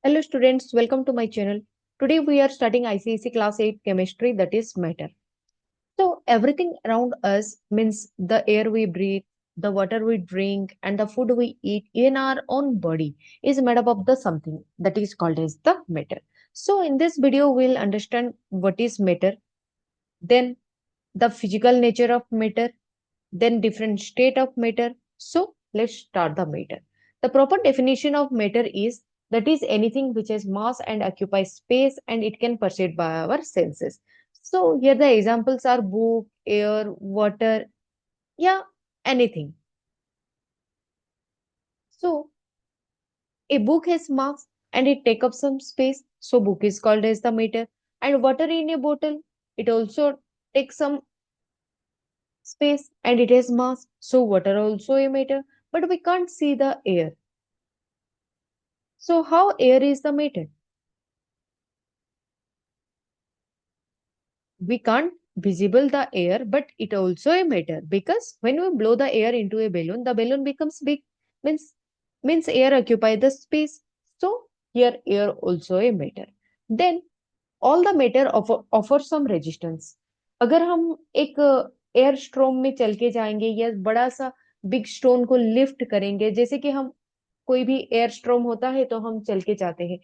Hello students, welcome to my channel. Today we are studying ICSE class 8 chemistry, that is matter. So everything around us means the air we breathe, the water we drink and the food we eat in our own body is made up of the something that is called as the matter. So in this video we'll understand what is matter, then the physical nature of matter, then different state of matter. So let's start the matter. The proper definition of matter is that is anything which has mass and occupies space and it can perceived by our senses. So here the examples are book, air, water, yeah, anything. So a book has mass and it take up some space. So book is called as the matter. And water in a bottle, it also takes some space and it has mass. So water also a matter. But we can't see the air. So how air is the matter? We can't visible the air, but it also a matter because when we blow the air into a balloon, the balloon becomes big. Means means air occupy the space. So here air also a matter. Then all the matter offer some resistance. अगर हम एक air स्ट्रोम में चल के जाएंगे या बड़ा सा बिग स्टोन को लिफ्ट करेंगे, जैसे कि हम कोई भी एयर स्ट्रोम होता है तो हम चल के जाते हैं,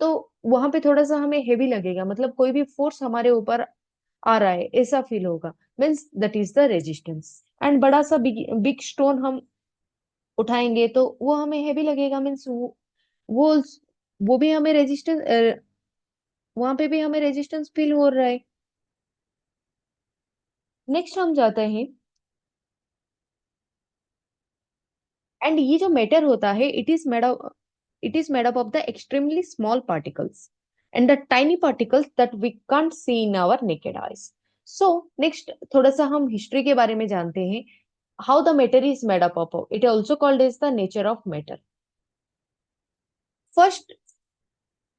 तो वहां पे थोड़ा सा हमें हेवी लगेगा, मतलब कोई भी फोर्स हमारे ऊपर आ रहा है ऐसा फील होगा। Means that is the resistance. And बड़ा सा बिग बिग स्टोन हम उठाएंगे तो वो हमें हेवी लगेगा। मीन्स वो वो भी हमें रेजिस्टेंस, वहां पे भी हमें रेजिस्टेंस फील हो रहा है। नेक्स्ट हम जाते हैं, एंड ये जो मैटर होता है it is made up of the extremely small particles and the tiny particles that we can't see in our naked eyes. So next थोड़ा सा हम हिस्ट्री के बारे में जानते हैं। How the matter is made up of, it also called as the nature of matter. First,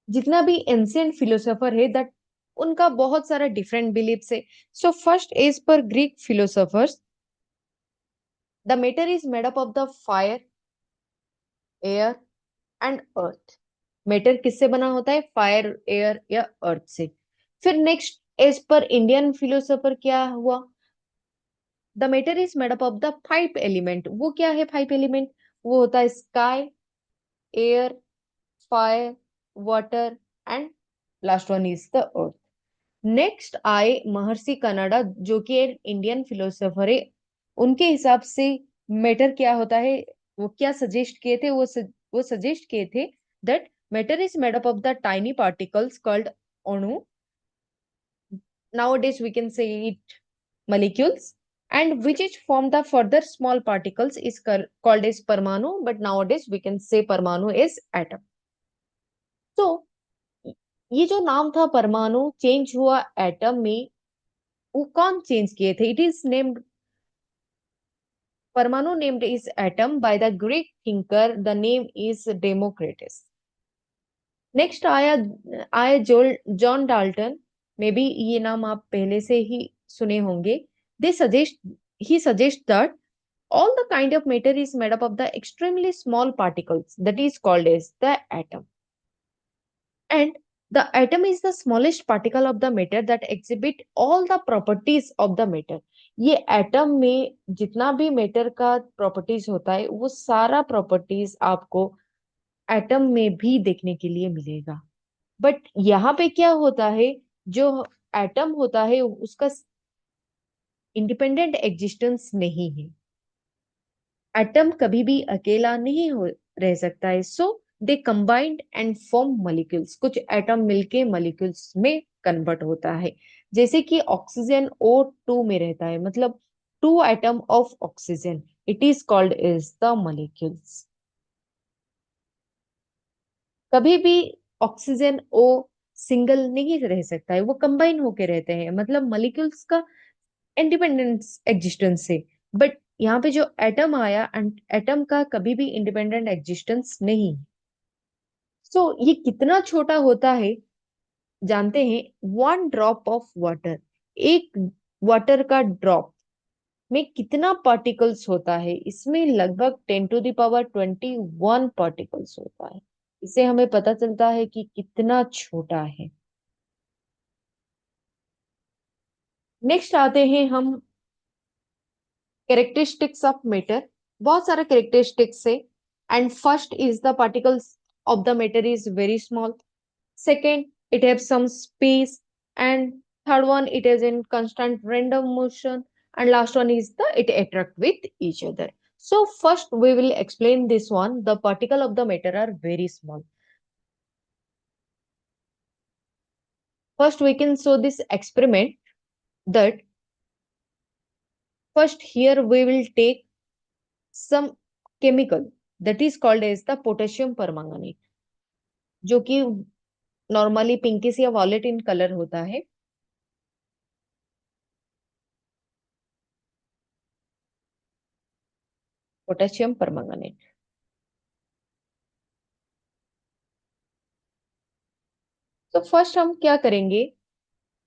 जितना भी एंशियंट फिलोसोफर है दैट उनका बहुत सारा डिफरेंट बिलीफ्स है। सो फर्स्ट, एज पर Greek philosophers, the matter is made up of the fire, air and earth. Matter किससे बना होता है? फायर, एयर या अर्थ से। फिर नेक्स्ट, एज पर इंडियन फिलोसोफर क्या हुआ? The matter is made up of the five element. वो क्या है फाइव एलिमेंट? वो होता है sky, air, fire, water and last one is the earth. Next आए महर्षि कनाडा, जो कि एक इंडियन फिलोसोफर है। उनके हिसाब से मैटर क्या होता है, वो क्या सजेस्ट किए थे? वो सजेस्ट किए थे that matter is made up of the tiny particles called अणु। Nowadays we can say it molecules, and which is form the further small particles is called as परमाणु, but nowadays we can say परमाणु is atom. So ये जो नाम था परमाणु change हुआ atom में, वो कौन चेंज किए थे? इट इज नेम्ड परमाणु, named is atom by the Greek thinker, the name is Democritus. Next आया आया जॉन डाल्टन। मे बी ये नाम आप पहले से ही सुने होंगे। They suggest he suggest that all the kind of matter is made up of the extremely small particles that is called as the atom, and the atom is the smallest particle of the matter that exhibit all the properties of the matter। ये atom में जितना भी matter का properties होता है वो सारा properties आपको एटम में भी देखने के लिए मिलेगा। बट यहाँ पे क्या होता है, जो एटम होता है उसका इंडिपेंडेंट एग्जिस्टेंस नहीं है। एटम कभी भी अकेला नहीं हो रह सकता है। सो दे कंबाइंड एंड फॉर्म मॉलिक्यूल्स। कुछ एटम मिलके मॉलिक्यूल्स में कन्वर्ट होता है। जैसे कि ऑक्सीजन O2 में रहता है, मतलब two atom of oxygen, it is called is the molecules. कभी भी ऑक्सीजन ओ सिंगल नहीं रह सकता है, वो कंबाइन होके रहते हैं, मतलब मॉलिक्यूल्स का इंडिपेंडेंस एग्जिस्टेंस से। बट यहाँ पे जो एटम आया, एंड एटम का कभी भी इंडिपेंडेंट एग्जिस्टेंस नहीं। सो ये कितना छोटा होता है जानते हैं? वन ड्रॉप ऑफ वाटर, एक वाटर का ड्रॉप में कितना पार्टिकल्स होता है? इसमें लगभग 10 to the power 21 पार्टिकल्स होता है। इससे हमें पता चलता है कि कितना छोटा है। नेक्स्ट आते हैं हम कैरेक्टरिस्टिक्स ऑफ मैटर। बहुत सारे कैरेक्टरिस्टिक्स है। And first is the particles of the matter is very small. Second, it has some space. And third one, it is in constant random motion. And last one is the it attract with each other. So first we will explain this one. The particle of the matter are very small. First we can show this experiment that first here we will take some chemical that is called as the potassium permanganate, जो कि normally pinkish या wallet in colour होता है। Potassium permanganate. तो first हम क्या करेंगे,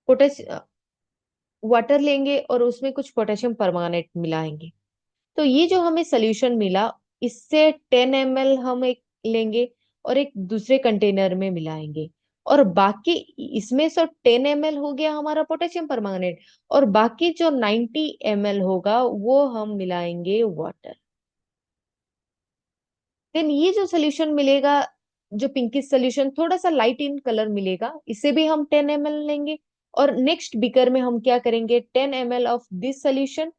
potash water लेंगे और उसमें कुछ पोटेशियम परमांगनेट मिलाएंगे। तो ये जो हमें सोल्यूशन मिला, इससे 10 ml हम एक लेंगे और एक दूसरे कंटेनर में मिलाएंगे। और बाकी इसमें से 10 ml हो गया हमारा पोटेशियम परमांगनेट, और बाकी जो 90 ml होगा वो हम मिलाएंगे वाटर। देन ये जो सोल्यूशन मिलेगा, जो पिंकिश सोल्यूशन थोड़ा सा लाइट इन कलर मिलेगा, इसे भी हम 10 ml लेंगे। और नेक्स्ट बीकर में हम क्या करेंगे, 10 ml of this solution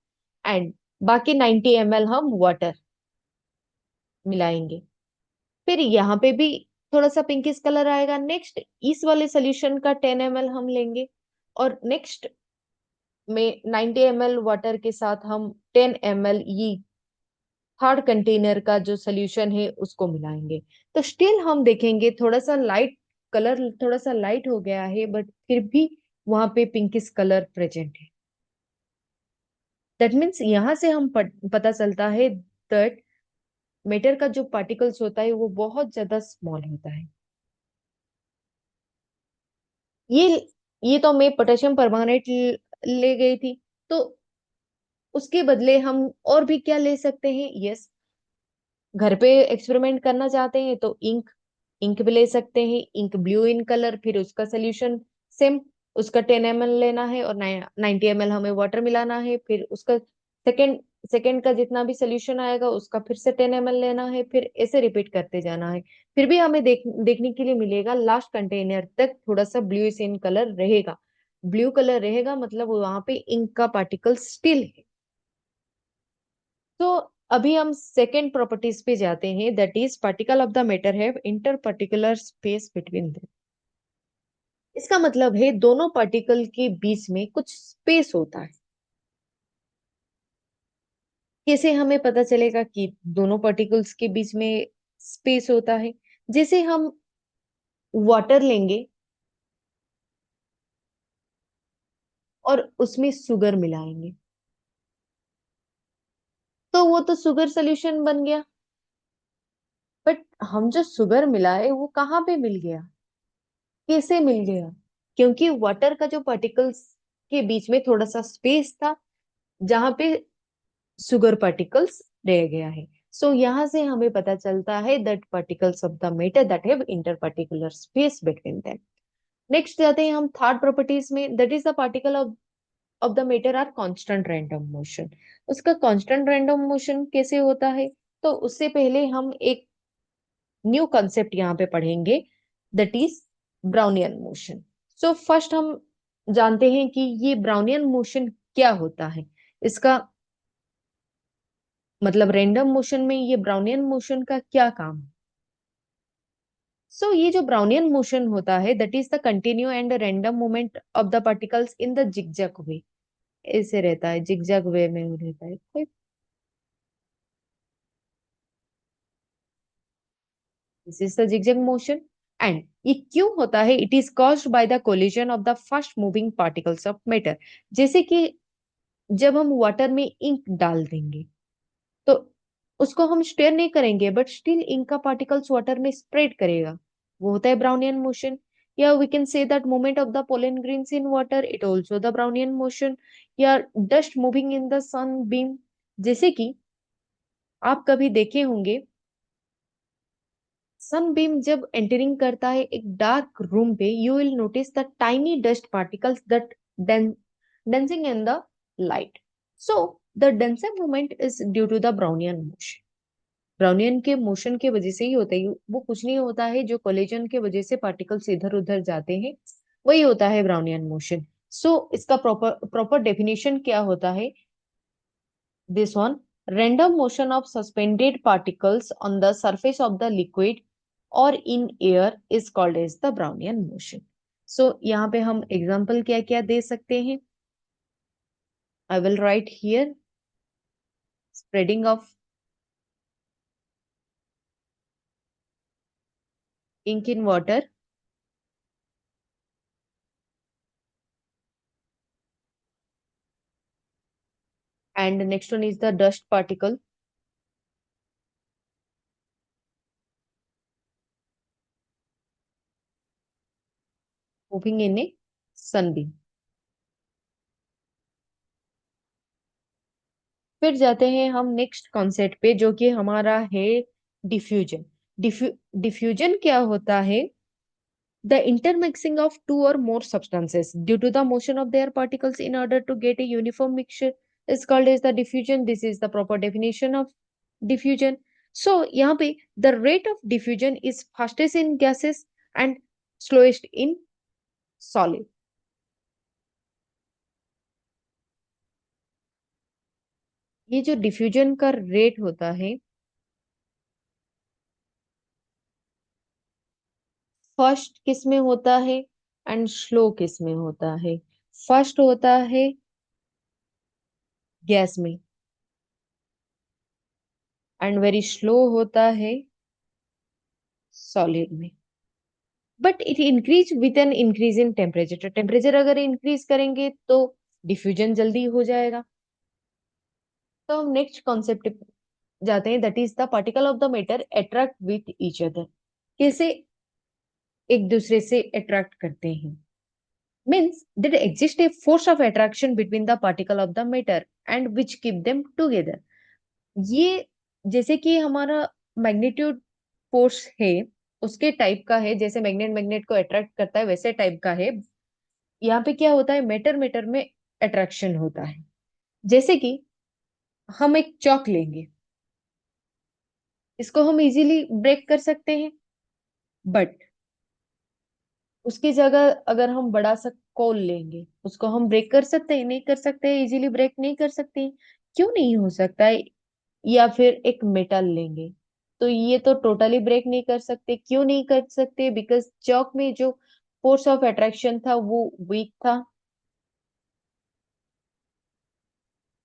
and बाकी 90 ml हम वाटर मिलाएंगे। फिर यहाँ पे भी थोड़ा सा पिंकिश कलर आएगा। नेक्स्ट इस वाले सोल्यूशन का 10 ml हम लेंगे और नेक्स्ट में 90 ml वाटर के साथ हम 10 ml ये थर्ड कंटेनर का जो सोल्यूशन है उसको मिलाएंगे। तो स्टिल हम देखेंगे थोड़ा सा लाइट कलर, थोड़ा सा लाइट हो गया है, बट फिर भी वहां पे पिंकिश कलर प्रेजेंट है। दैट मीन्स यहाँ से हम पता चलता है दैट मैटर का जो पार्टिकल्स होता है वो बहुत ज्यादा स्मॉल होता है। ये ये तो मैं पोटेशियम परमांगनेट ले गई थी। तो उसके बदले हम और भी क्या ले सकते हैं? यस, घर पे एक्सपेरिमेंट करना चाहते हैं तो इंक, इंक भी ले सकते हैं। इंक ब्लू इन कलर, फिर उसका सोल्यूशन सेम, उसका 10 ml लेना है और 90 ml हमें वाटर मिलाना है। फिर उसका सेकेंड सेकेंड का जितना भी सोल्यूशन आएगा उसका फिर से 10 ml लेना है, फिर ऐसे रिपीट करते जाना है। फिर भी हमें देखने के लिए मिलेगा लास्ट कंटेनर तक थोड़ा सा ब्लू इन कलर रहेगा। ब्लू कलर रहेगा मतलब वहां पे इंक का पार्टिकल स्टिल है। तो अभी हम सेकेंड प्रॉपर्टीज पे जाते हैं, that is particle of the matter have inter particular space between them. इसका मतलब है दोनों पार्टिकल के बीच में कुछ स्पेस होता है। कैसे हमें पता चलेगा कि दोनों पार्टिकल्स के बीच में स्पेस होता है? जैसे हम वाटर लेंगे और उसमें शुगर मिलाएंगे, तो वो तो शुगर सोल्यूशन बन गया। बट हम जो शुगर मिलाए वो कहाँ पे मिल गया, कैसे मिल गया? क्योंकि वाटर का जो पार्टिकल्स के बीच में थोड़ा सा स्पेस था जहां पे शुगर पार्टिकल्स रह गया है। सो यहाँ से हमें पता चलता है that particles of the matter that have inter particular space between them. Next जाते हैं हम थर्ड प्रॉपर्टीज में, that is the particle of the matter are constant random motion. उसका कांस्टेंट रैंडम मोशन कैसे होता है? तो उससे पहले हम एक न्यू कॉन्सेप्ट यहाँ पे पढ़ेंगे, that is Brownian motion. So first हम जानते हैं कि ये ब्राउनियन मोशन क्या होता है। इसका मतलब रैंडम मोशन में ये ब्राउनियन मोशन का क्या काम है? सो ये जो ब्राउनियन मोशन होता है that is the continue and random movement of the particles in the zigzag way. ऐसे रहता है, जिगजैग वे में रहता है कोई। This is the zigzag motion. And ये क्यों होता है? It is caused by the collision of the fast moving particles of matter. जैसे कि जब हम वाटर में इंक डाल देंगे तो उसको हम स्टेयर नहीं करेंगे, बट स्टिल इंक का पार्टिकल्स वाटर में स्प्रेड करेगा, वो होता है ब्राउनियन मोशन। या we can say that movement of the pollen grains in water, it also the Brownian motion. या dust moving in the sun beam, जैसे कि आप कभी देखे होंगे सनबीम जब एंटरिंग करता है एक डार्क रूम पे, you will notice the tiny dust particles that dancing in the light. So the dancing movement is due to the Brownian motion. Brownian के मोशन के वजह से ही होता है, वो कुछ नहीं होता है, जो कोलिजन के वजह से पार्टिकल्स इधर उधर जाते हैं वही होता है ब्राउनियन मोशन. सो इसका प्रॉपर प्रॉपर डेफिनेशन क्या होता है? This one, random motion of suspended particles on the surface of the liquid or in air is called as the Brownian motion. So यहाँ पे हम एग्जाम्पल क्या क्या दे सकते हैं? I will write here spreading of ink in water, and the next one is the dust particle moving in a sunbeam. फिर जाते हैं हम नेक्स्ट कॉन्सेप्ट पे, जो कि हमारा है डिफ्यूजन. डिफ्यूजन क्या होता है? The intermixing of two or more substances due to the motion of their particles in order to get a uniform mixture is called as the diffusion. This is the proper definition of diffusion. So यहाँ पे the rate of diffusion is fastest in gases and slowest in solid. ये जो diffusion का rate होता है, first किस में होता है एंड स्लो किस में होता है? फर्स्ट होता है गैस में एंड वेरी स्लो होता है सॉलिड में. But it increase with an increase in temperature. तो टेम्परेचर अगर इंक्रीज करेंगे तो डिफ्यूजन जल्दी हो जाएगा. तो हम नेक्स्ट कॉन्सेप्ट जाते हैं, that is the particle of the matter attract with each other. कैसे एक दूसरे से अट्रैक्ट करते हैं? Means there exist a force of attraction between the particle of the matter and which keep them together. ये जैसे कि हमारा मैग्नीट्यूड फोर्स है, उसके टाइप का है. जैसे मैग्नेट मैग्नेट को अट्रैक्ट करता है वैसे टाइप का है. यहाँ पे क्या होता है? मैटर मैटर में अट्रैक्शन होता है. जैसे कि हम एक चौक लेंगे, इसको हम इजीली ब्रेक कर सकते हैं, बट उसकी जगह अगर हम बड़ा सा कोल लेंगे, उसको हम ब्रेक कर सकते हैं? नहीं कर सकते, इजीली ब्रेक नहीं कर सकते हैं. क्यों नहीं हो सकता है? या फिर एक मेटल लेंगे, तो ये तो टोटली ब्रेक नहीं कर सकते. क्यों नहीं कर सकते? बिकॉज चौक में जो फोर्स ऑफ अट्रैक्शन था वो वीक था,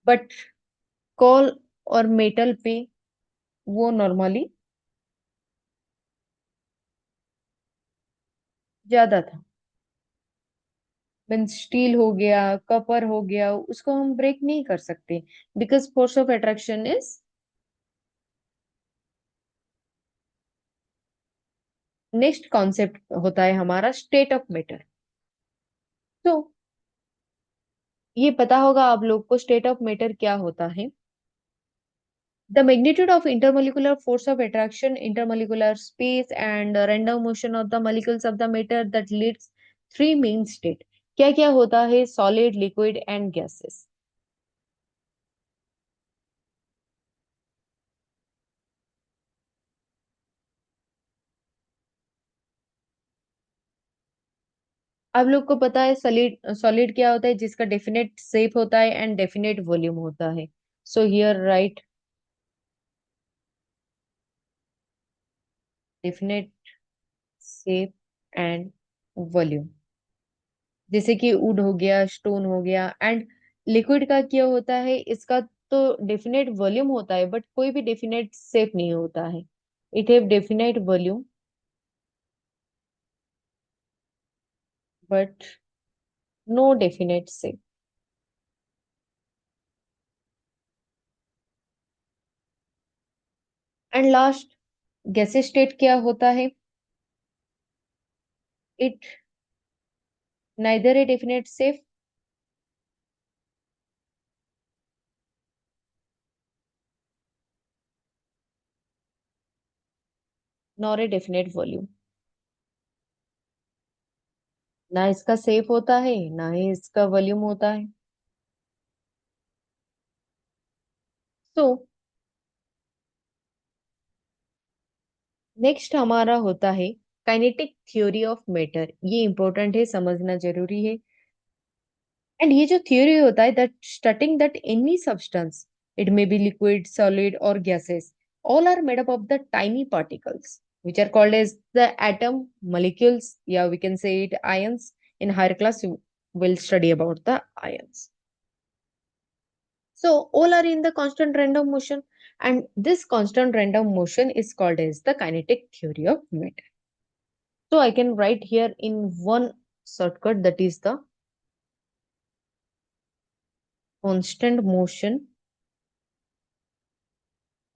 बट कॉल और मेटल पे वो नॉर्मली ज्यादा था. मीन स्टील हो गया, कपर हो गया, उसको हम ब्रेक नहीं कर सकते because force of attraction is. Next concept होता है हमारा स्टेट ऑफ मैटर. तो ये पता होगा आप लोग को स्टेट ऑफ मैटर क्या होता है. The magnitude of intermolecular force of attraction, intermolecular space, and random motion of the molecules of the matter that leads three main state. क्या क्या होता है? Solid, liquid and gases. आप लोग को पता है सॉलिड सॉलिड क्या होता है? जिसका डेफिनेट शेप होता है एंड डेफिनेट वॉल्यूम होता है. So here right definite shape and volume. जैसे कि वुड हो गया, स्टोन हो गया. एंड लिक्विड का क्या होता है? इसका तो डेफिनेट वॉल्यूम होता है बट कोई भी डेफिनेट शेप नहीं होता है. It have definite volume but no definite shape. And last gases state क्या होता है? It neither a definite shape nor a definite volume. ना इसका सेप होता है ना ही इसका वॉल्यूम होता है। सो नेक्स्ट हमारा होता है काइनेटिक थ्योरी ऑफ मैटर। ये इंपॉर्टेंट है, समझना जरूरी है। एंड ये जो थ्योरी होता है that starting that any substance, it may be liquid solid और gases, all are made up of the tiny particles which are called as the atom, molecules, yeah, we can say it ions. In higher class we'll study about the ions. So all are in the constant random motion, and this constant random motion is called as the kinetic theory of matter. So I can write here in one shortcut, that is the constant motion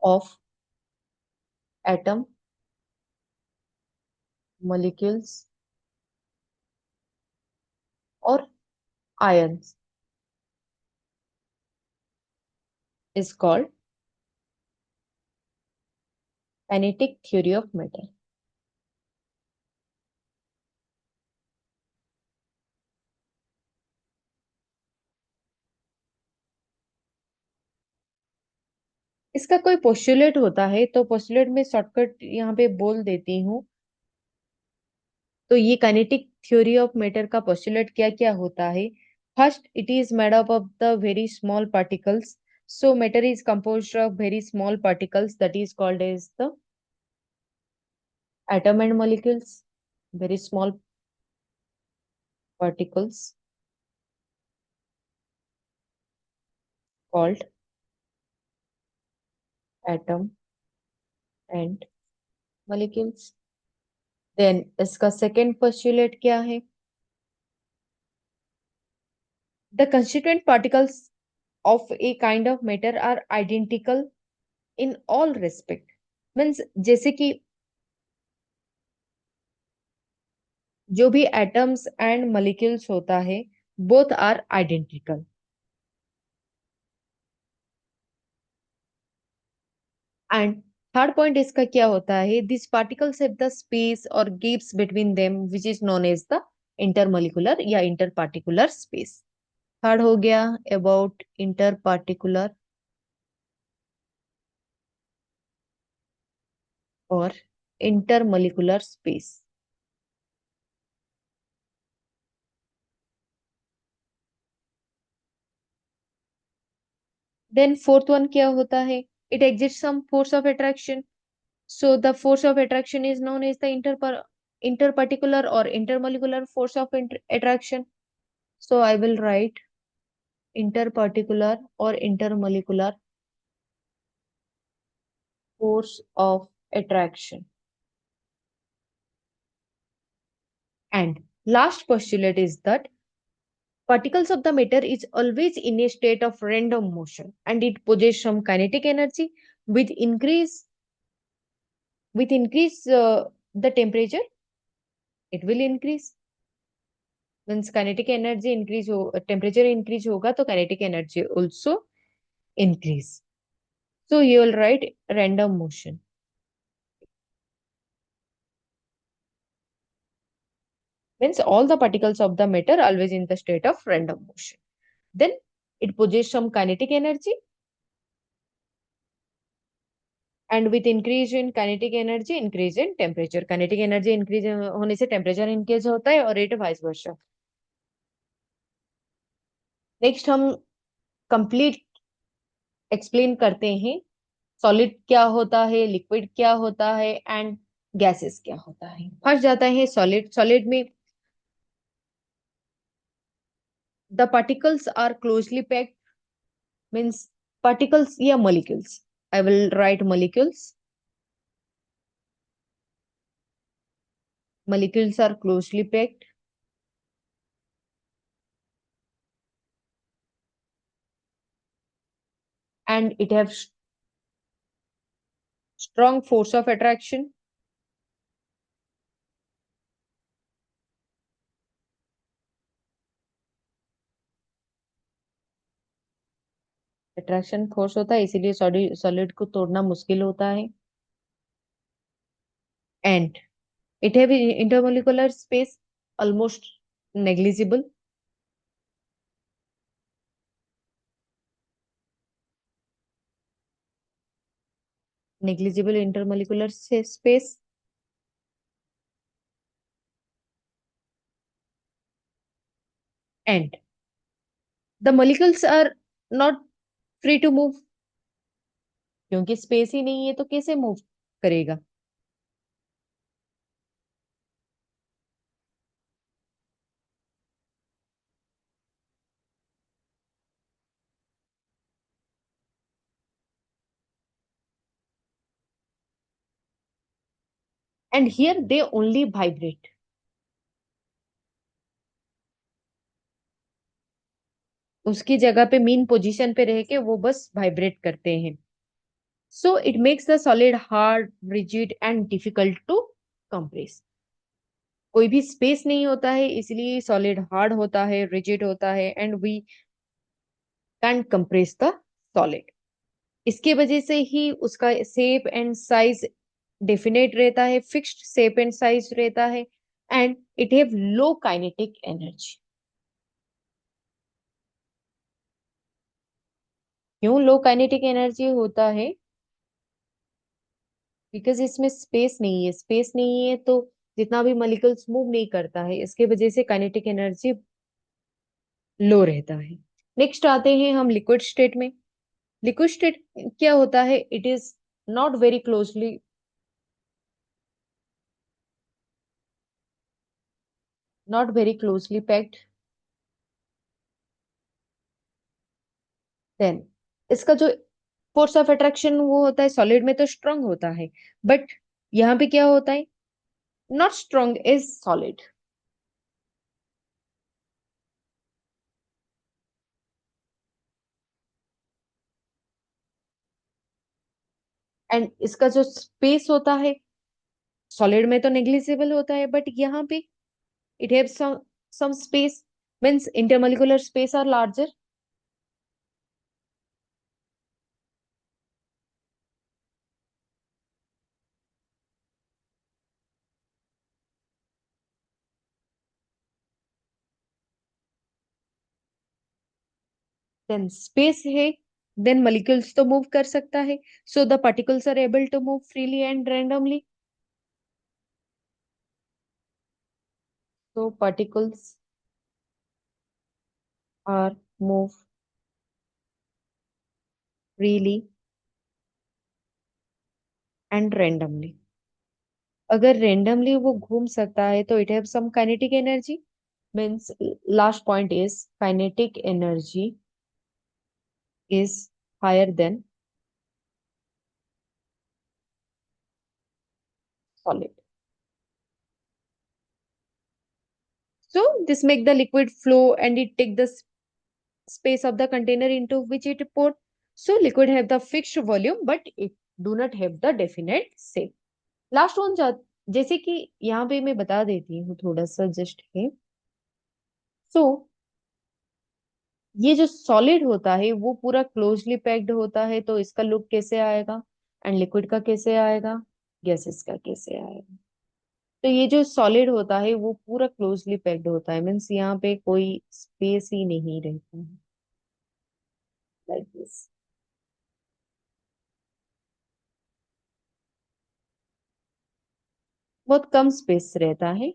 of atom, molecules or ions is called kinetic theory of matter. इसका कोई postulate होता है तो postulate में shortcut यहाँ पे बोल देती हूँ। तो ये काइनेटिक थ्योरी ऑफ मैटर का पोस्टुलेट क्या क्या होता है। First, it is made up of the very small particles. So matter is composed of very small particles, that is called as the atom and molecules. Very small particles called atom and molecules. Then इसका second postulate क्या है? The constituent particles of a kind of matter are identical in all respect. Means जैसे कि जो भी atoms and molecules होता है, both are identical. And third point इसका क्या होता है? These particles have the space or gaps between them, which is known as the intermolecular या interparticular space. थर्ड हो गया about interparticular और intermolecular space. Then fourth one क्या होता है? It exerts some force of attraction. So the force of attraction is known as the interparticular or intermolecular force of attraction. So I will write interparticular or intermolecular force of attraction. And last postulate is that particles of the matter is always in a state of random motion and it possesses some kinetic energy with increase the temperature, it will increase. Means kinetic energy increase हो, temperature increase होगा तो kinetic energy also increase. So you will write random motion. Means all the particles of the matter always in the state of random motion. Then it possesses some kinetic energy, and with increase in kinetic energy increase in temperature. Kinetic energy increase होने से temperature increase होता है और it vice versa. Next हम complete explain करते हैं solid क्या होता है, लिक्विड क्या होता है एंड गैसेस क्या होता है। फर्स्ट जाता है सॉलिड। सॉलिड में the particles are closely packed. Means particles या molecules, I will write molecules. molecules are closely packed and it has strong force of attraction. Attraction force होता है इसीलिए सॉलिड को तोड़ना मुश्किल होता है। and it have intermolecular space almost negligible. Negligible intermolecular space, and the molecules are not free to move, क्योंकि space ही नहीं है तो कैसे मूव करेगा. And here they only vibrate. उसकी जगह पे मीन पोजीशन पे रह के वो बस वाइब्रेट करते हैं. So it makes the solid hard, rigid and difficult to compress. कोई भी स्पेस नहीं होता है, इसलिए सॉलिड हार्ड होता है, रिजिड होता है, and we can compress the solid. इसके वजह से ही उसका शेप एंड साइज डेफिनेट रहता है, फिक्स्ड शेप एंड साइज रहता है, and it have low kinetic energy. क्यों लो काइनेटिक एनर्जी होता है? बिकॉज इसमें स्पेस नहीं है. स्पेस नहीं है तो जितना भी मॉलिक्यूल्स मूव नहीं करता है, इसके वजह से काइनेटिक एनर्जी लो रहता है. नेक्स्ट आते हैं हम लिक्विड स्टेट में. लिक्विड स्टेट क्या होता है? It is not very closely, not very closely packed. Then इसका जो फोर्स ऑफ अट्रैक्शन वो होता है सॉलिड में तो स्ट्रांग होता है, बट यहाँ पे क्या होता है? Not strong is solid. And इसका जो स्पेस होता है सॉलिड में तो नेग्लिजिबल होता है, बट यहाँ पे it have some space, means intermolecular space are larger. Then space है, देन मॉलिक्यूल्स तो मूव कर सकता है, so the particles are able to move freely and randomly. So particles are move freely and randomly. अगर randomly वो घूम सकता है तो it have some kinetic energy. Means last point is kinetic energy is higher than solid. So this make the liquid flow and it take the space of the container into which it poured. So liquid have the fixed volume but it do not have the definite shape. Last one जैसे कि यहाँ पे मैं बता देती हूँ थोड़ा सा जस्ट है. सो ये जो सॉलिड होता है वो पूरा क्लोजली पैक्ड होता है, तो इसका लुक कैसे आएगा? एंड लिक्विड का कैसे आएगा? गैसेस का कैसे आएगा? तो ये जो सॉलिड होता है वो पूरा क्लोजली पैक्ड होता है, मीन्स यहाँ पे कोई स्पेस ही नहीं रहता है. Like this. बहुत कम स्पेस रहता है.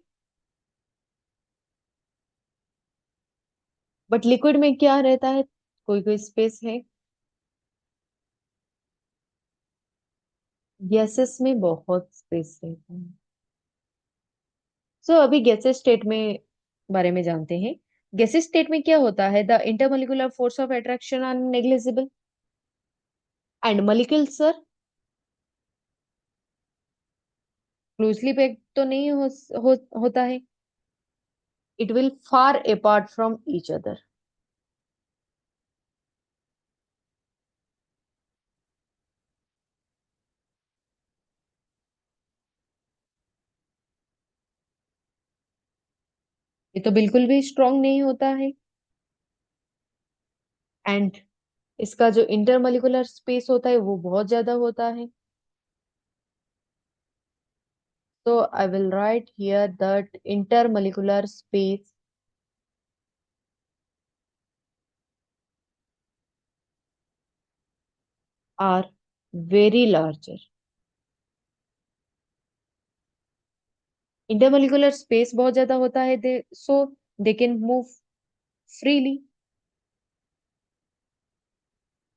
बट लिक्विड में क्या रहता है? कोई कोई स्पेस है. गैसेस में बहुत स्पेस रहता है. सो अभी गैसेस स्टेट में बारे में जानते हैं. गैसेस स्टेट में क्या होता है? The intermolecular force of attraction are negligible and molecules are closely packed तो नहीं होता है. It will far apart from each other. ये तो बिल्कुल भी स्ट्रांग नहीं होता है. एंड इसका जो इंटरमोलिकुलर स्पेस होता है वो बहुत ज्यादा होता है. So I will write here that intermolecular space are very larger. Intermolecular space बहुत ज्यादा होता है, they so they can move freely,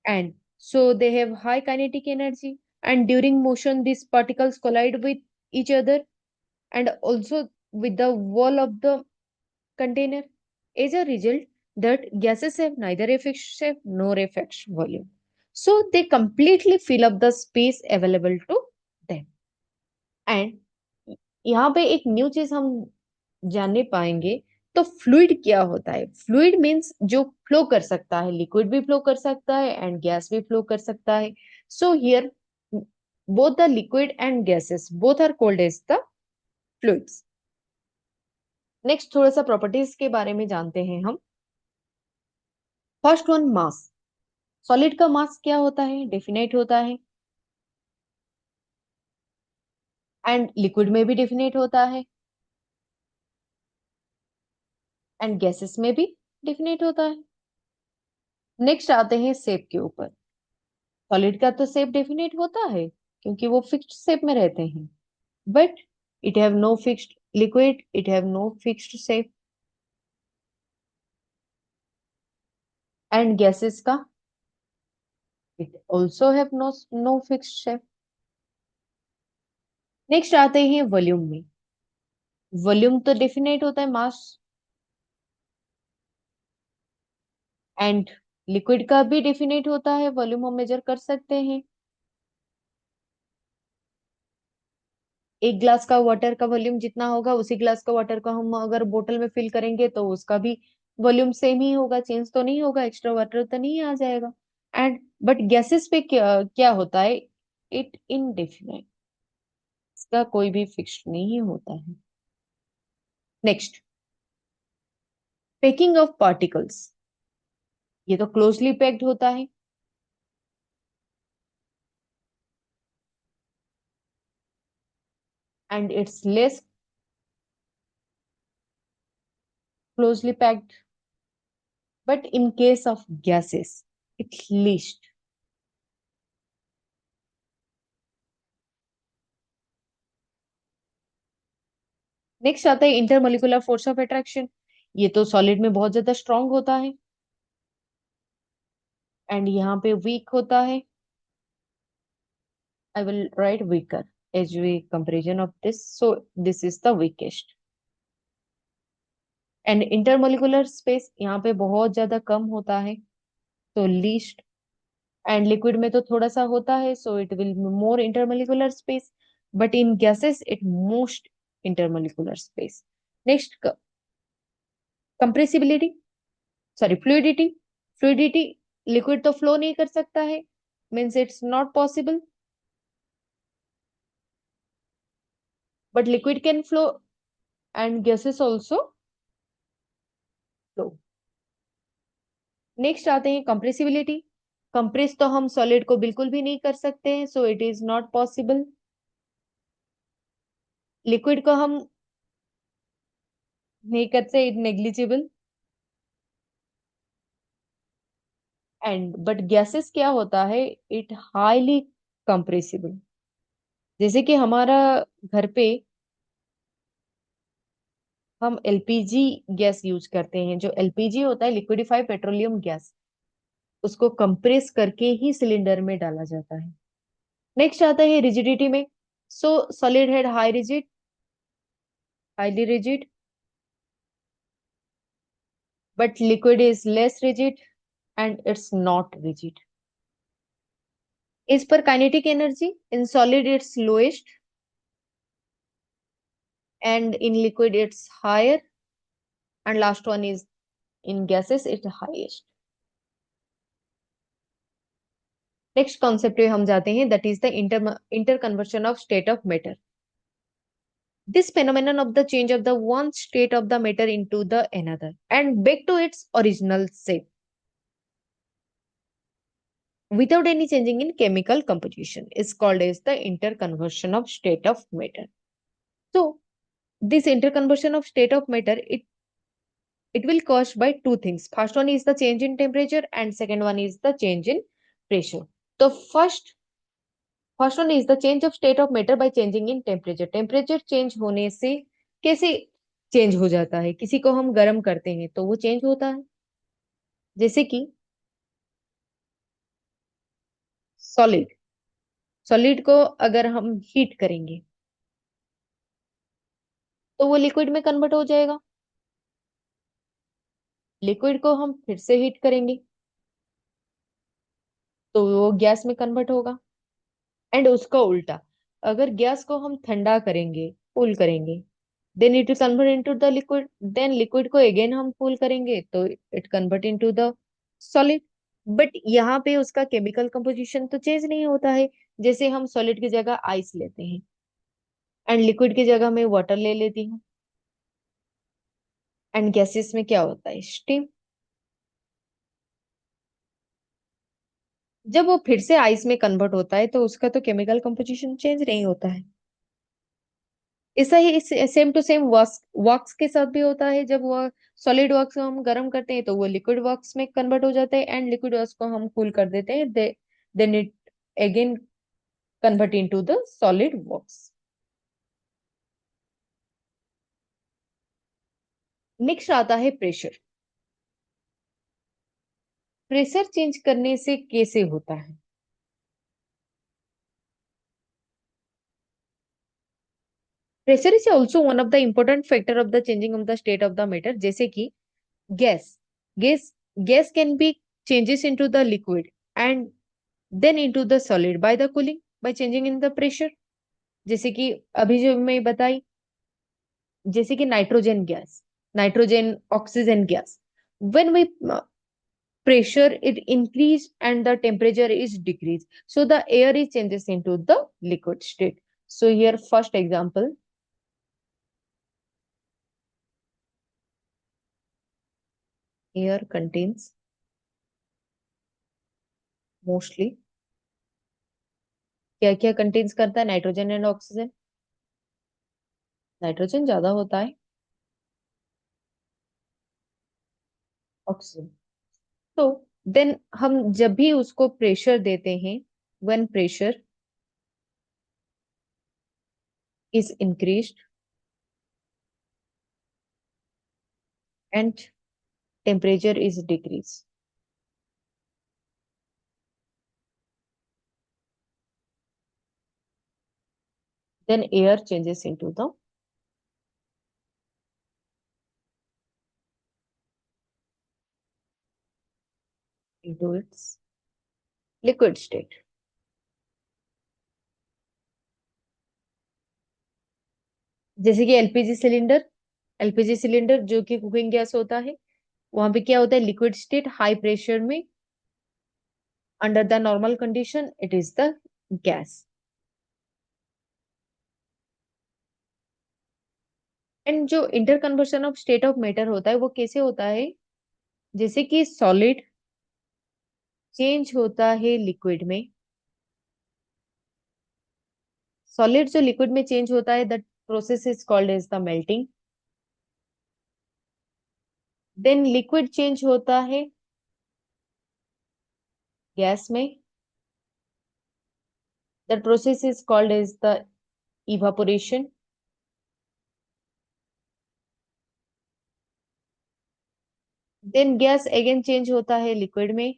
and so they have high kinetic energy, and during motion these particles collide with each other and also with the wall of the container. As a result, that gases have neither a fixed shape nor a fixed volume. So they completely fill up the space available to them. And यहाँ पे एक new चीज हम जानने पाएंगे। तो fluid क्या होता है? फ्लूइड मीन्स जो फ्लो कर सकता है, लिक्विड भी फ्लो कर सकता है एंड गैस भी फ्लो कर सकता है। So here both the liquid and gases both are called as the fluids. Next थोड़ा सा प्रॉपर्टीज के बारे में जानते हैं हम। फर्स्ट वन, मास। सॉलिड का मास क्या होता है? डेफिनेट होता है, एंड लिक्विड में भी डेफिनेट होता है, एंड गैसेस में भी डेफिनेट होता है। नेक्स्ट आते हैं शेप के ऊपर। सॉलिड का तो शेप डेफिनेट होता है क्योंकि वो फिक्स्ड शेप में रहते हैं, but it have no fixed, liquid it have no fixed shape, and gases का it also have no fixed shape. Next आते हैं वॉल्यूम में। वॉल्यूम तो डेफिनेट होता है, मास, एंड लिक्विड का भी डेफिनेट होता है, वॉल्यूम हम मेजर कर सकते हैं। एक ग्लास का वाटर का वॉल्यूम जितना होगा उसी ग्लास का वाटर को हम अगर बोतल में फिल करेंगे तो उसका भी वॉल्यूम सेम ही होगा, चेंज तो नहीं होगा, एक्स्ट्रा वाटर तो नहीं आ जाएगा। एंड बट गैसेस पे क्या क्या होता है? इट इनडेफिनाइट, इसका कोई भी फिक्स नहीं होता है। Next, packing of particles. ये तो क्लोजली पैक्ड होता है, and it's less closely packed, but in case of gases it least. Next आता है इंटरमोलिकुलर फोर्स ऑफ अट्रैक्शन। ये तो सॉलिड में बहुत ज्यादा स्ट्रांग होता है, एंड यहाँ पे वीक होता है। I will write weaker as we comparison of this, so this is the weakest. And intermolecular space यहाँ पे बहुत ज्यादा कम होता है, तो लीस्ट। एंड लिक्विड में तो थोड़ा सा होता है, so it will more intermolecular space, but in gases it most intermolecular space. Next, compressibility, sorry fluidity. Fluidity, liquid तो फ्लो नहीं कर सकता है, means it's not possible, but liquid can flow and gases also flow. Next आते हैं compressibility. Compress तो हम solid को बिल्कुल भी नहीं कर सकते हैं, so it is not possible. Liquid को हम नहीं करते, it negligible. And but gases क्या होता है? It highly compressible. जैसे कि हमारा घर पे हम एलपीजी गैस यूज करते हैं, जो एलपीजी होता है लिक्विडिफाइड पेट्रोलियम गैस, उसको कंप्रेस करके ही सिलेंडर में डाला जाता है। नेक्स्ट आता है रिजिडिटी में। सो solid head high rigid, highly rigid, but liquid is less rigid and it's not rigid. Is per kinetic energy, in solid it's lowest and in liquid it's higher, and last one is in gases it's highest. Next concept पे हम जाते हैं, that is the inter conversion of state of matter. This phenomenon of the change of the one state of the matter into the another and back to its original shape without any changing in chemical composition is called as the interconversion of state of matter. This interconversion of state of matter, it will caused by two things. First one is the change in temperature and second one is the change in pressure. So first one is the change of state of matter by changing in temperature. Temperature change होने से कैसे change हो जाता है? किसी को हम गर्म करते हैं तो वो चेंज होता है, जैसे कि सॉलिड। सॉलिड को अगर हम हीट करेंगे तो वो लिक्विड में कन्वर्ट हो जाएगा। लिक्विड को हम फिर से हीट करेंगे तो वो गैस में कन्वर्ट होगा। एंड उसका उल्टा, अगर गैस को हम ठंडा करेंगे, कूल करेंगे, then it convert into the liquid. Then liquid को अगेन हम कूल करेंगे तो it convert into the solid. But यहाँ पे उसका केमिकल कंपोजिशन तो चेंज नहीं होता है। जैसे हम सॉलिड की जगह आइस लेते हैं एंड लिक्विड की जगह मैं वाटर ले लेती हूँ, एंड गैसेस में क्या होता है? स्टीम। जब वो फिर से आइस में कन्वर्ट होता है तो उसका तो केमिकल कंपोजिशन चेंज नहीं होता है। ऐसा ही सेम टू सेम वॉक्स वॉक्स के साथ भी होता है। जब वो सॉलिड वॉक्स को हम गर्म करते हैं तो वो लिक्विड वॉक्स में कन्वर्ट हो जाता है, एंड लिक्विड वॉक्स को हम कूल कर देते हैं, then it again convert into the solid wax. Next आता है प्रेशर। प्रेशर चेंज करने से कैसे होता है? Pressure is also one of the important factor of the changing of the state of the matter. जैसे कि gas gas gas can be changes into the liquid and then into the solid by the cooling, by changing in the pressure. जैसे कि अभी जो मैं बताई, जैसे कि nitrogen gas, nitrogen oxygen gas, when we pressure it increase and the temperature is decrease, so the air is changes into the liquid state. So here first example, air contains mostly, क्या क्या contains करता है? Nitrogen and oxygen. Nitrogen ज्यादा होता है, oxygen. तो then हम जब भी उसको प्रेशर देते हैं, when pressure is increased and temperature is decreased, then air changes into its liquid state। जैसे कि एलपीजी सिलेंडर जो कि कुकिंग गैस होता है, वहां पे क्या होता है? लिक्विड स्टेट, हाई प्रेशर में, under the normal condition it is the gas. And जो inter conversion of state of matter होता है वो कैसे होता है? जैसे कि सॉलिड चेंज होता है लिक्विड में, सॉलिड जो लिक्विड में चेंज होता है that process is called as the melting. Then liquid change होता है गैस में, that process is called as the evaporation. Then gas again change होता है लिक्विड में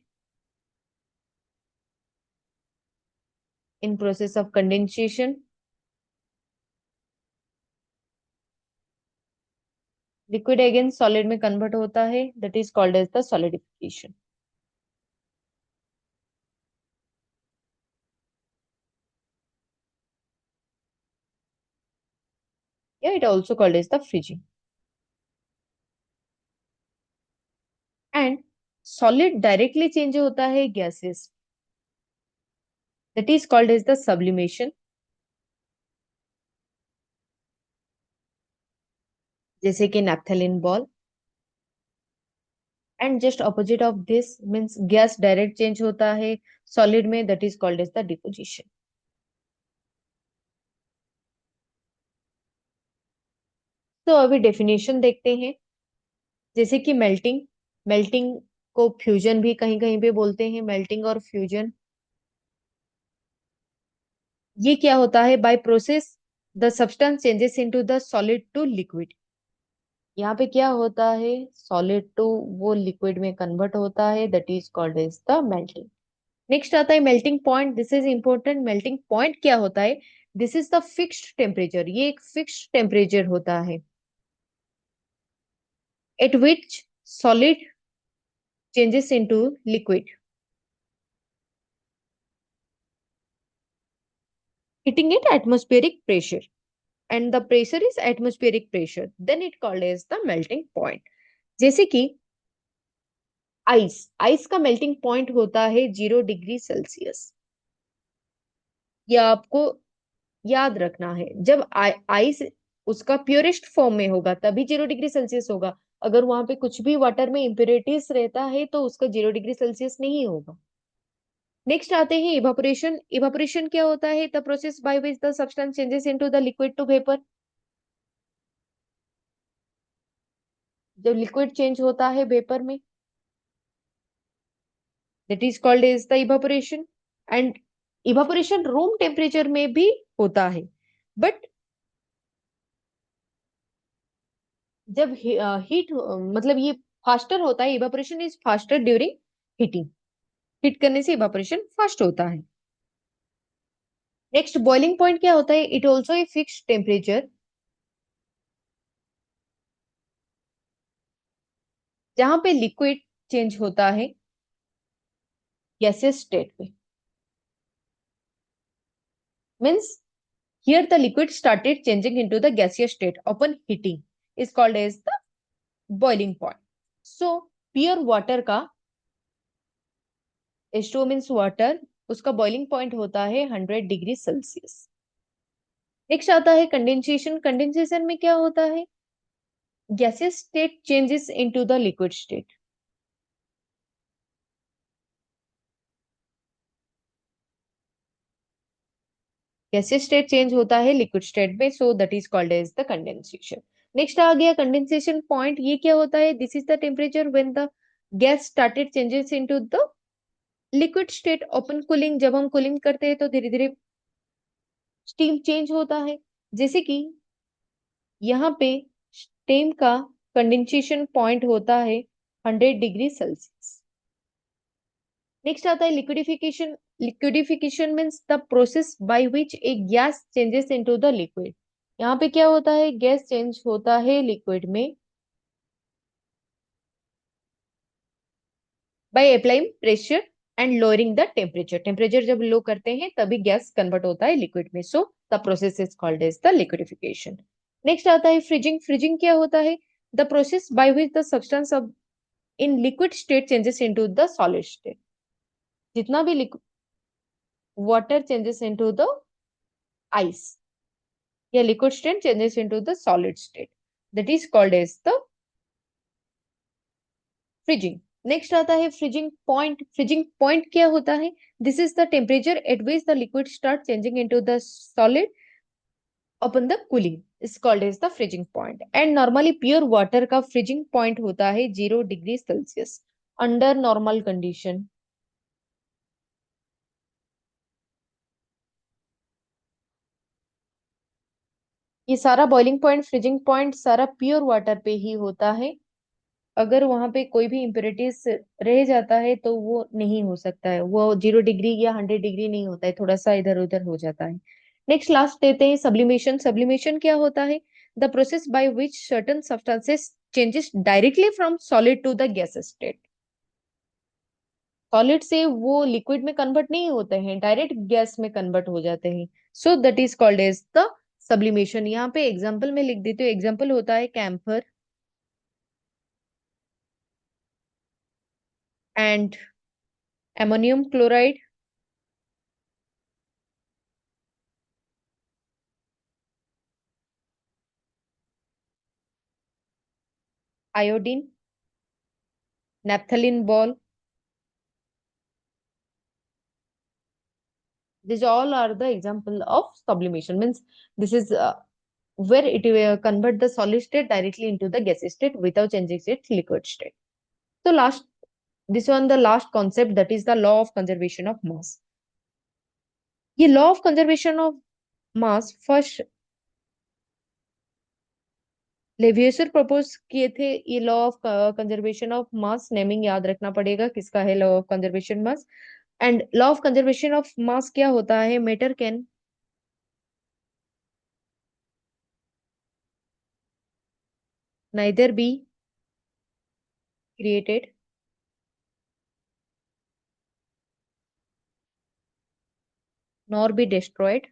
in process of condensation. Liquid again solid में convert होता है, that is called as the solidification, या it also called as the freezing. And solid directly change होता है gases, that is called as the sublimation. जैसे कि naphthalene ball. And just opposite of this means gas direct change होता है solid में, that is called as the deposition. तो अभी definition देखते हैं। जैसे कि मेल्टिंग, मेल्टिंग को फ्यूजन भी कहीं कहीं पे बोलते हैं, मेल्टिंग और फ्यूजन। ये क्या होता है? By process the substance changes into the solid to liquid. यहाँ पे क्या होता है? सॉलिड टू वो लिक्विड में कन्वर्ट होता है, that is called as the melting. Next आता है melting point. This is important. Melting point क्या होता है? This is the fixed temperature. ये एक फिक्स्ड टेम्परेचर होता है at which solid changes into liquid, hitting at atmospheric pressure, and the pressure is atmospheric pressure, then it called as the melting point. जैसे कि ice, ice का melting point होता है 0 degree Celsius. यह आपको याद रखना है। जब आइस उसका प्योरेस्ट फॉर्म में होगा तभी 0 डिग्री सेल्सियस होगा। अगर वहां पे कुछ भी वाटर में इम्प्योरिटीज रहता है तो उसका 0 डिग्री सेल्सियस नहीं होगा। नेक्स्ट आते हैं इवापोरेशन। इवापोरेशन क्या होता है? The process by which the substance changes into the liquid to vapour. जब लिक्विड चेंज होता है वेपर में, that is called as the evaporation. And evaporation room temperature में भी होता है, बट जब हीट मतलब ये फास्टर होता है। Evaporation is faster during heating. Heat करने से इवापोरेशन फास्ट होता है। नेक्स्ट बॉइलिंग पॉइंट क्या होता है? It also a fixed temperature जहां पे लिक्विड चेंज होता है गैसियस स्टेट में। Means here the liquid started changing into the gaseous state upon heating is called as the boiling point. So pure water का H2O means water, उसका boiling point होता है 100 degree Celsius. Next आता है condensation. Condensation में क्या होता है? Gaseous state changes into the liquid state. Gaseous state change होता है लिक्विड स्टेट में, so that is called as the condensation. Next आ गया कंडेंसेशन पॉइंट। ये क्या होता है? This is the temperature when the gas started changes into the liquid state open cooling. जब हम कूलिंग करते हैं तो धीरे धीरे स्टीम चेंज होता है। जैसे कि यहाँ पे स्टीम का कंडेंसेशन पॉइंट होता है 100 डिग्री सेल्सियस। नेक्स्ट आता है liquidification. Liquidification means the process by which a gas changes into the liquid. यहाँ पे क्या होता है? गैस चेंज होता है लिक्विड में by applying pressure and lowering the temperature. Temperature जब लो करते हैं तभी गैस कन्वर्ट होता है लिक्विड में, so the process is called as the liquidification. Next आता है फ्रीजिंग। फ्रीजिंग क्या होता है? The process by which the substance of in liquid state changes into the solid state. जितना भी water changes into the ice या liquid state changes into the solid state, that is called as the freezing. Next आता है freezing point. Freezing point क्या होता है? This is the temperature at which the liquid start changing into the solid upon the cooling is called as the freezing point. And normally pure water का freezing point होता है 0 degree Celsius under normal condition. ये सारा boiling point, freezing point सारा pure water पे ही होता है। अगर वहां पे कोई भी इम्प्योरिटीज रह जाता है तो वो नहीं हो सकता है, वो 0 डिग्री या 100 डिग्री नहीं होता है, थोड़ा सा इधर उधर हो जाता है। नेक्स्ट लास्ट देते हैं सब्लिमेशन। सब्लिमेशन क्या होता है? The process by which certain substances changes directly from solid to the gas state. Solid से वो लिक्विड में कन्वर्ट नहीं होते हैं, डायरेक्ट गैस में कन्वर्ट हो जाते हैं, so that is called as the sublimation. यहाँ पे एग्जाम्पल में लिख देते हो। एग्जाम्पल होता है camphor and ammonium chloride, iodine, naphthalene ball. These all are the example of sublimation. Means this is where it convert the solid state directly into the gas state without changing its liquid state. So last, this one the last concept, that is the law of conservation of mass. ये law of conservation of mass first Lavoisier propose किए थे। ये law of conservation of mass naming याद रखना पड़ेगा किसका है law of conservation mass. And law of conservation of mass क्या होता है, matter can neither be created nor be destroyed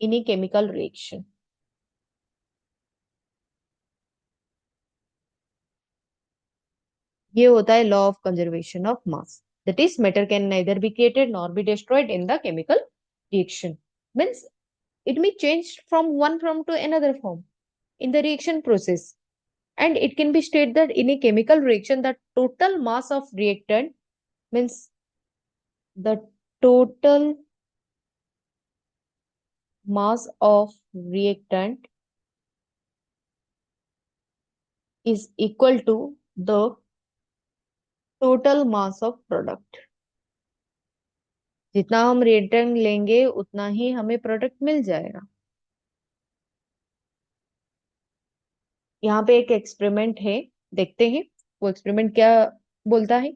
in a chemical reaction। ये होता है law of conservation of mass, that is matter can neither be created nor be destroyed in the chemical reaction. Means it may change from one form to another form in the reaction process, and it can be stated that in a chemical reaction the total mass of reactant, means the total mass of reactant is equal to the total mass of product। जितना हम reactant लेंगे उतना ही हमें product मिल जाएगा। यहाँ पे एक experiment है, देखते हैं वो एक्सपेरिमेंट क्या बोलता है।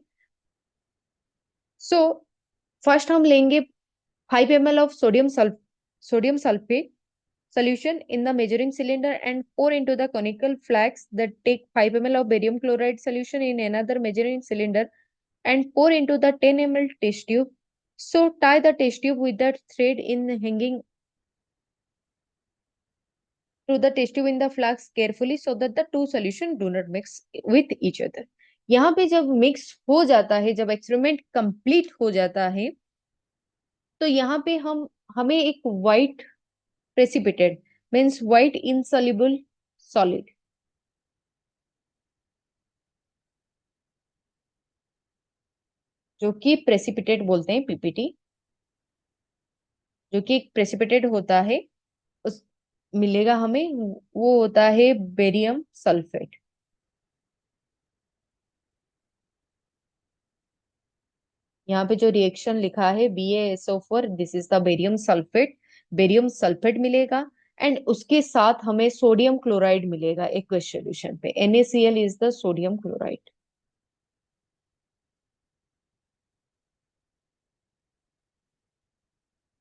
सो फर्स्ट हम लेंगे 5 ml of sodium sulfate solution in the measuring cylinder and pour into the conical flask that take 5 ml of barium chloride solution in another measuring cylinder and pour into the 10 ml test tube. So tie the test tube with the thread in hanging to the test tube in the flask carefully so that the two solution do not mix with each other। यहाँ पे जब mix हो जाता है, जब experiment complete हो जाता है, तो यहाँ पे हमें एक white precipitate means white insoluble solid, जो कि प्रेसिपिटेट बोलते हैं पीपीटी, जो कि एक प्रेसिपिटेट होता है, उस मिलेगा हमें, वो होता है बेरियम सल्फेट। यहाँ पे जो रिएक्शन लिखा है BaSO4, this is the barium sulphate मिलेगा। एंड उसके साथ हमें सोडियम क्लोराइड मिलेगा एक्वस सॉल्यूशन पे, NaCl is the sodium chloride.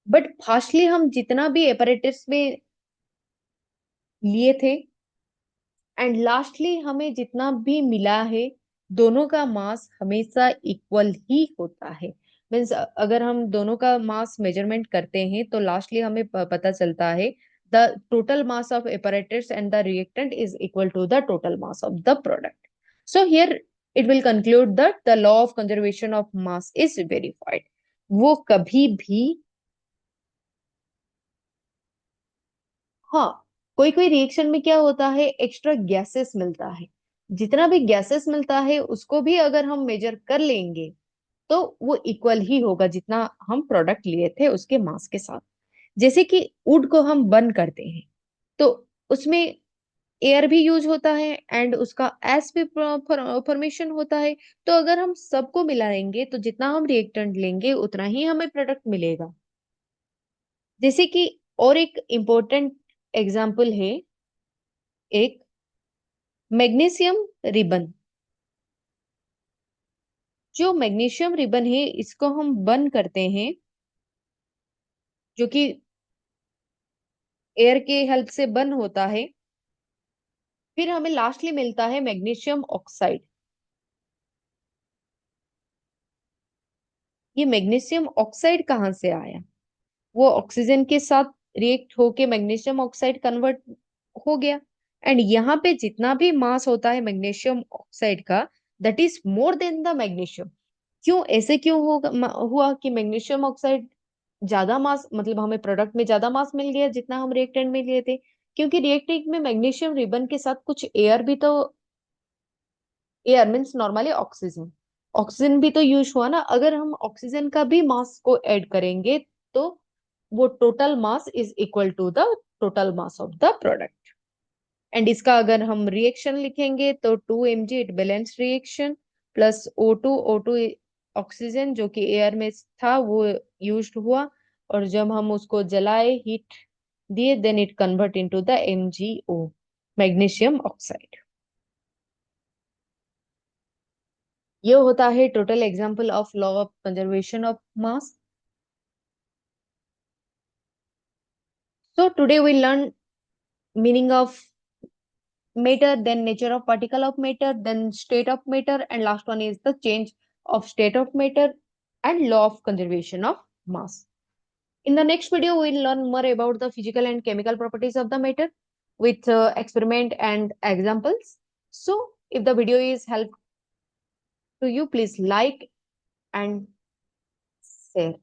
But fastly हम जितना भी एपरेटस में लिए थे एंड लास्टली हमें जितना भी मिला है, दोनों का मास हमेशा इक्वल ही होता है। मीन्स अगर हम दोनों का मास मेजरमेंट करते हैं तो लास्टली हमें पता चलता है the total mass of apparatus and the reactant is equal to the total mass of the product. So here it will conclude that the law of conservation of mass is verified. वो कभी भी, हाँ, कोई कोई reaction में क्या होता है, एक्स्ट्रा गैसेस मिलता है, जितना भी गैसेस मिलता है उसको भी अगर हम मेजर कर लेंगे तो वो इक्वल ही होगा जितना हम प्रोडक्ट लिए थे उसके मास के साथ। जैसे कि वुड को हम बर्न करते हैं तो उसमें एयर भी यूज होता है एंड उसका एस भी फॉर्मेशन होता है। तो अगर हम सबको मिलाएंगे तो जितना हम रिएक्टेंट लेंगे उतना ही हमें प्रोडक्ट मिलेगा। जैसे कि और एक इम्पोर्टेंट एग्जाम्पल है, एक मैग्नीशियम रिबन। जो मैग्नीशियम रिबन है इसको हम बर्न करते हैं, जो कि एयर के हेल्प से बर्न होता है। फिर हमें लास्टली मिलता है मैग्नीशियम ऑक्साइड। ये मैग्नीशियम ऑक्साइड कहाँ से आया, वो ऑक्सीजन के साथ रिएक्ट होके मैग्नीशियम ऑक्साइड कन्वर्ट हो गया। एंड यहाँ पे जितना भी मास होता है मैग्नीशियम ऑक्साइड का, that is more than the magnesium. क्यों ऐसे क्यों हुआ कि मैग्नीशियम ऑक्साइड ज्यादा मास, मतलब हमें प्रोडक्ट में ज्यादा मास मिल गया जितना हम रिएक्टेंट में लिए थे? क्योंकि रिएक्टेंट में मैग्नीशियम रिबन के साथ कुछ एयर भी तो, air means normally oxygen, oxygen भी तो यूज हुआ ना, अगर हम ऑक्सीजन का भी मास को ऐड करेंगे तो वो total mass is equal to the total mass of the product. And इसका अगर हम रिएक्शन लिखेंगे तो 2 mg it balance reaction plus O2 oxygen जो कि एयर में था वो यूज्ड हुआ, और जब हम उसको जलाए हीट दिए then it convert into the MgO, magnesium oxide. ये होता है total example of law of conservation of mass. So today we learn meaning of matter, then nature of particle of matter, then state of matter, and last one is the change of state of matter and law of conservation of mass. In the next video, we'll learn more about the physical and chemical properties of the matter with experiment and examples. So if the video is helpful to you, please like and share.